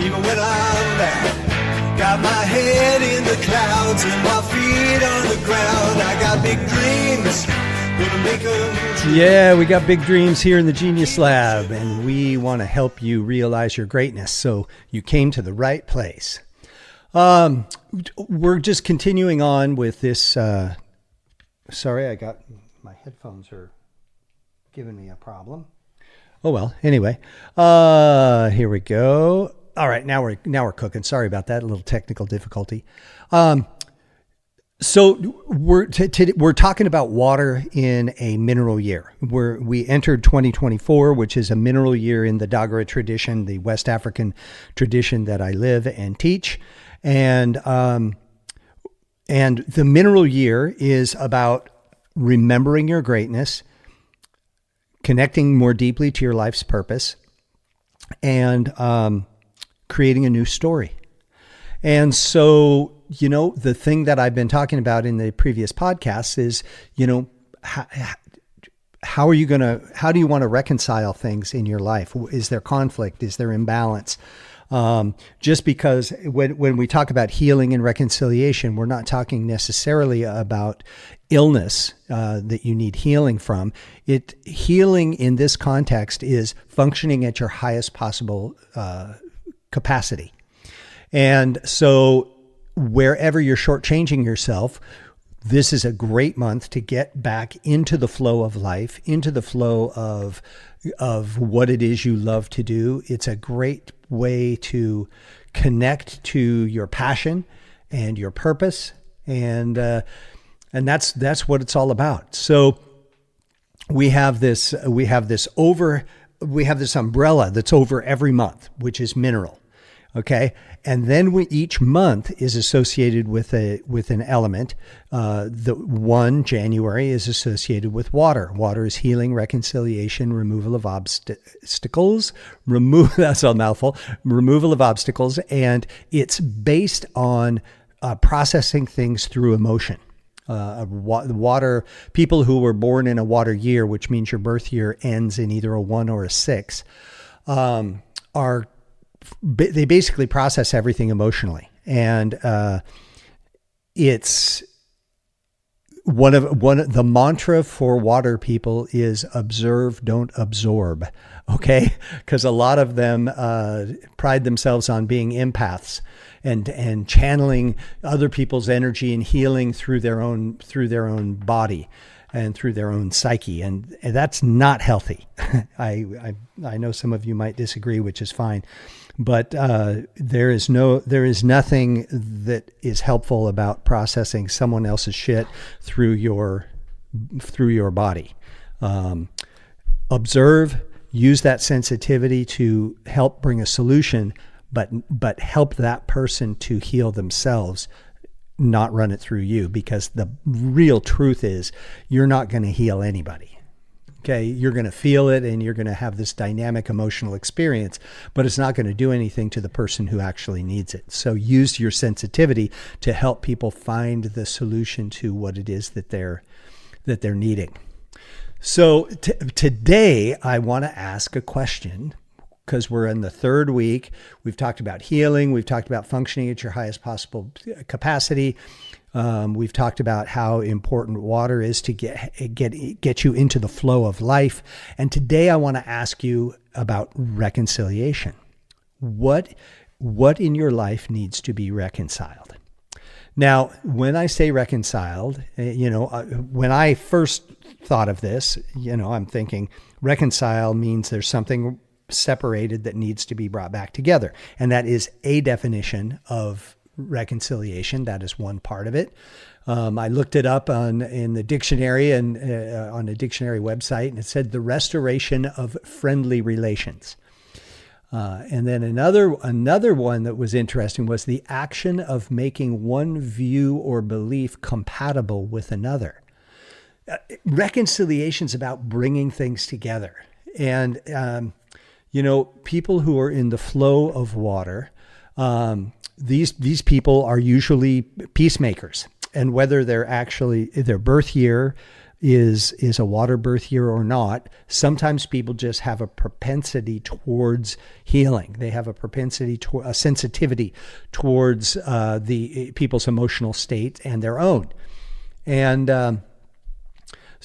even when I'm down. Got my head in the clouds and my feet on the ground. I got big dreams, gonna make them true. Yeah, we got big dreams here in the Genius Lab, and we want to help you realize your greatness. So you came to the right place. We're just continuing on with this. Sorry, I got my headphones are giving me a problem. Oh well. Anyway, here we go. All right, now we're cooking. Sorry about that, a little technical difficulty. So we're talking about water in a mineral year. We entered 2024, which is a mineral year in the Dagara tradition, the West African tradition that I live and teach. And the mineral year is about remembering your greatness, connecting more deeply to your life's purpose, and creating a new story. And so, the thing that I've been talking about in the previous podcasts is, how do you want to reconcile things in your life? Is there conflict? Is there imbalance? Just because when we talk about healing and reconciliation, we're not talking necessarily about illness that you need healing from. Healing in this context is functioning at your highest possible capacity. And so wherever you're shortchanging yourself, this is a great month to get back into the flow of life, into the flow of what it is you love to do. It's a great way to connect to your passion and your purpose, and that's what it's all about. So we have this umbrella that's over every month, which is mineral. Okay. And then each month is associated with an element. January is associated with water. Water is healing, reconciliation, removal of obstacles. That's a mouthful. Removal of obstacles. And it's based on processing things through emotion. Water, people who were born in a water year, which means your birth year ends in either a 1 or a 6, they basically process everything emotionally. And it's one of the mantra for water people is observe, don't absorb. Okay. Because a lot of them pride themselves on being empaths and channeling other people's energy and healing through their own body and through their own psyche. And that's not healthy. I know some of you might disagree, which is fine. But there is nothing that is helpful about processing someone else's shit through your body. Observe, use that sensitivity to help bring a solution, but help that person to heal themselves, not run it through you, because the real truth is you're not going to heal anybody. Okay, you're going to feel it and you're going to have this dynamic emotional experience, but it's not going to do anything to the person who actually needs it. So use your sensitivity to help people find the solution to what it is that they're needing. So today I want to ask a question, because we're in the third week. We've talked about healing. We've talked about functioning at your highest possible capacity. We've talked about how important water is to get you into the flow of life. And today I want to ask you about reconciliation. What in your life needs to be reconciled? Now, when I say reconciled, when I first thought of this, I'm thinking reconcile means there's something separated that needs to be brought back together. And that is a definition of reconciliation. That is one part of it. I looked it up in the dictionary and on a dictionary website, and it said the restoration of friendly relations. And then another one that was interesting was the action of making one view or belief compatible with another. Reconciliation is about bringing things together. And, people who are in the flow of water, these people are usually peacemakers. And whether they're actually their birth year, is a water birth year or not. Sometimes people just have a propensity towards healing. They have a propensity to a sensitivity towards the people's emotional state and their own. And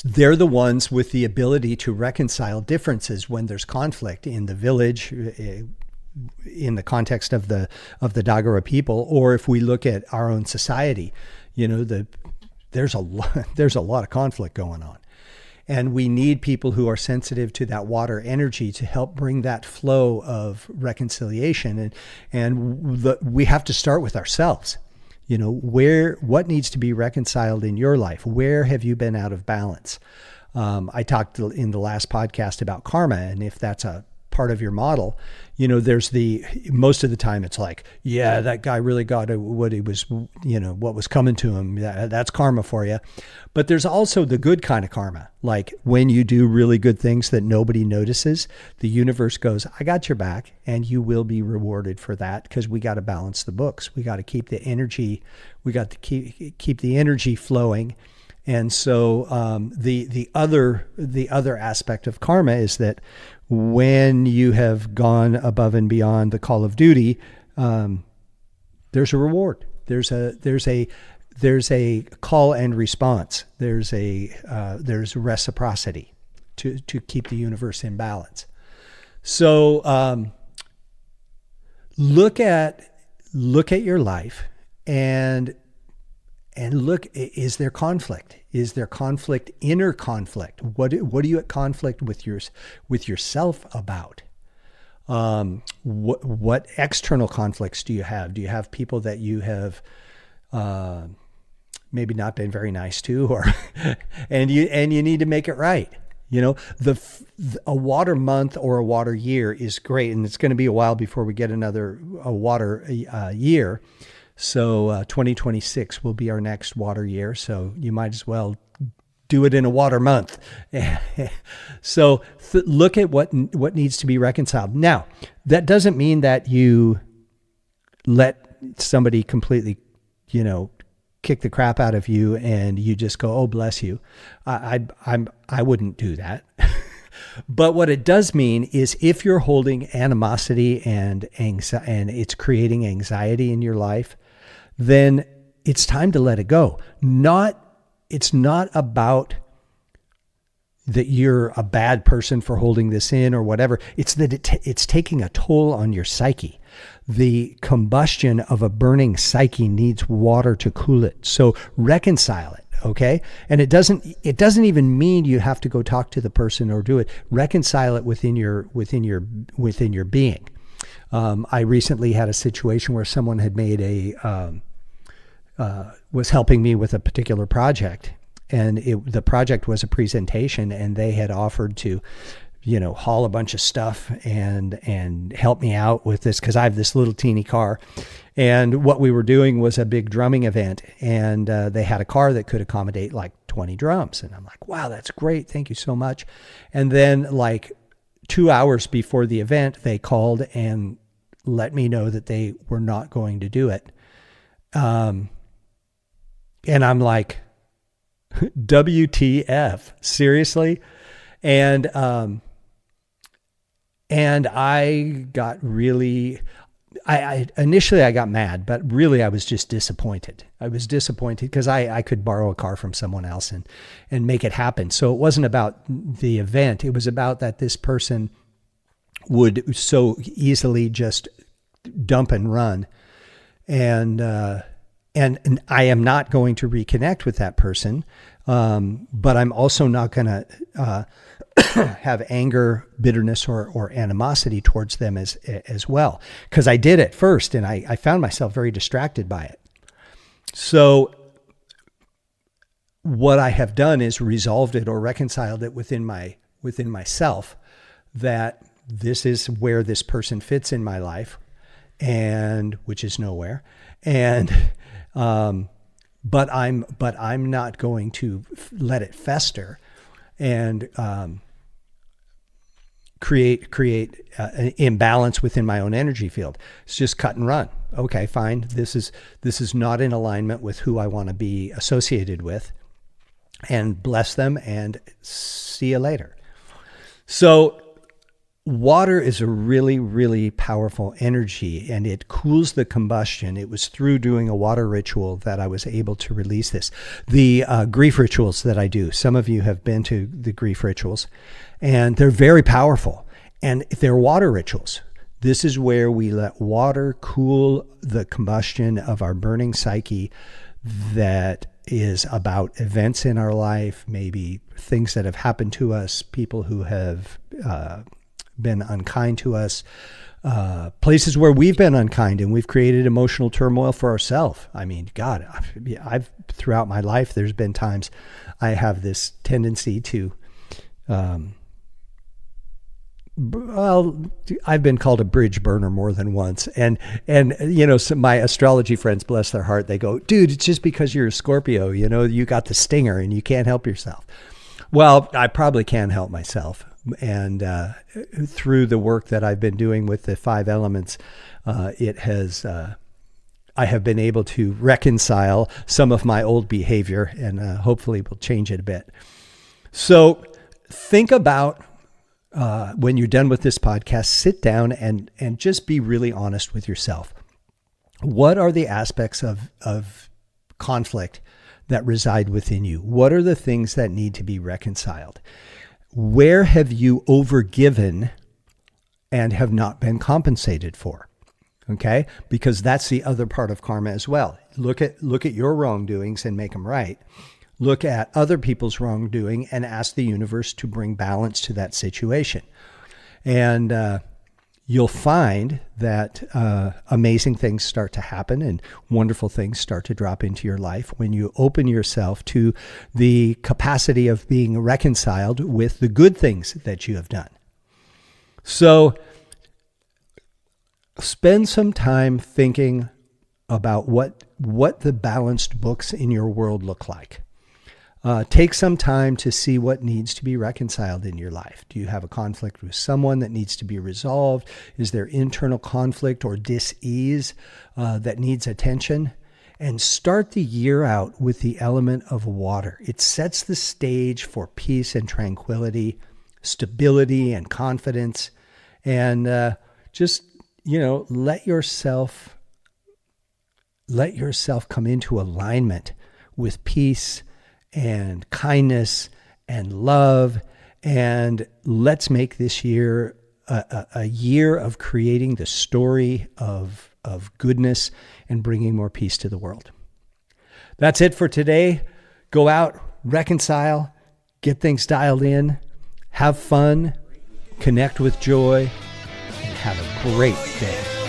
they're the ones with the ability to reconcile differences when there's conflict in the village, in the context of the Dagara people, or if we look at our own society, there's a lot of conflict going on. And we need people who are sensitive to that water energy to help bring that flow of reconciliation. We have to start with ourselves. What needs to be reconciled in your life? Where have you been out of balance? I talked in the last podcast about karma, and if that's a part of your model, there's most of the time it's like, yeah, that guy really got what was coming to him. That's karma for you. But there's also the good kind of karma. Like when you do really good things that nobody notices, the universe goes, I got your back, and you will be rewarded for that, because we got to balance the books. We got to keep the energy. We got to keep the energy flowing. And so the other aspect of karma is that when you have gone above and beyond the call of duty, there's a reward. There's a call and response. There's reciprocity to keep the universe in balance. So look at your life and look, is there conflict? Is there conflict, inner conflict? What are you at conflict with yourself about? What external conflicts do you have? Do you have people that you have maybe not been very nice to, or and you need to make it right? A water month or a water year is great, and it's going to be a while before we get a water year. So 2026 will be our next water year. So you might as well do it in a water month. So look at what needs to be reconciled. Now, that doesn't mean that you let somebody completely, kick the crap out of you and you just go, oh, bless you. I wouldn't do that. But what it does mean is if you're holding animosity and it's creating anxiety in your life, then it's time to let it go. It's not about that you're a bad person for holding this in or whatever. It's that it's taking a toll on your psyche. The combustion of a burning psyche needs water to cool it. So reconcile it. Okay. And it doesn't even mean you have to go talk to the person or do it. Reconcile it within your being. I recently had a situation where someone had made was helping me with a particular project, and the project was a presentation, and they had offered to, haul a bunch of stuff and help me out with this, because I have this little teeny car. And what we were doing was a big drumming event, and they had a car that could accommodate like 20 drums. And I'm like, wow, that's great. Thank you so much. And then like 2 hours before the event, they called and let me know that they were not going to do it. And I'm like, WTF, seriously? And I got really, I initially I got mad, but really I was just disappointed. I was disappointed because I could borrow a car from someone else and make it happen. So it wasn't about the event. It was about that this person would so easily just dump and run. And I am not going to reconnect with that person. But I'm also not going to have anger, bitterness, or animosity towards them as well. Because I did it first, and I found myself very distracted by it. So what I have done is resolved it or reconciled it within myself, that this is where this person fits in my life, and which is nowhere. And but I'm not going to let it fester and create an imbalance within my own energy field. It's just cut and run. Okay, fine. This is not in alignment with who I want to be associated with. and bless them and see you later. So water is a really, really powerful energy, and it cools the combustion. It was through doing a water ritual that I was able to release this. The grief rituals that I do, some of you have been to the grief rituals, and they're very powerful. And they're water rituals. This is where we let water cool the combustion of our burning psyche that is about events in our life, maybe things that have happened to us, people who have been unkind to us, places where we've been unkind and we've created emotional turmoil for ourselves. I mean, God, I've throughout my life, there's been times I have this tendency to, I've been called a bridge burner more than once. And you know, my astrology friends, bless their heart, they go, dude, it's just because you're a Scorpio, you know, you got the stinger and you can't help yourself. Well, I probably can help myself. And through the work that I've been doing with the 5 elements, I have been able to reconcile some of my old behavior, and hopefully we'll change it a bit. So think about, when you're done with this podcast, sit down and just be really honest with yourself. What are the aspects of conflict that reside within you? What are the things that need to be reconciled? Where have you overgiven and have not been compensated for? Okay? Because that's the other part of karma as well. Look at your wrongdoings and make them right. Look at other people's wrongdoing and ask the universe to bring balance to that situation. And you'll find that amazing things start to happen and wonderful things start to drop into your life when you open yourself to the capacity of being reconciled with the good things that you have done. So spend some time thinking about what the balanced books in your world look like. Take some time to see what needs to be reconciled in your life. Do you have a conflict with someone that needs to be resolved? Is there internal conflict or dis-ease that needs attention? And start the year out with the element of water. It sets the stage for peace and tranquility, stability and confidence. And just, you know, let yourself come into alignment with peace and kindness and love, and let's make this year a year of creating the story of goodness and bringing more peace to the world. That's it for today. Go out, reconcile, get things dialed in, have fun, connect with joy, and have a great day.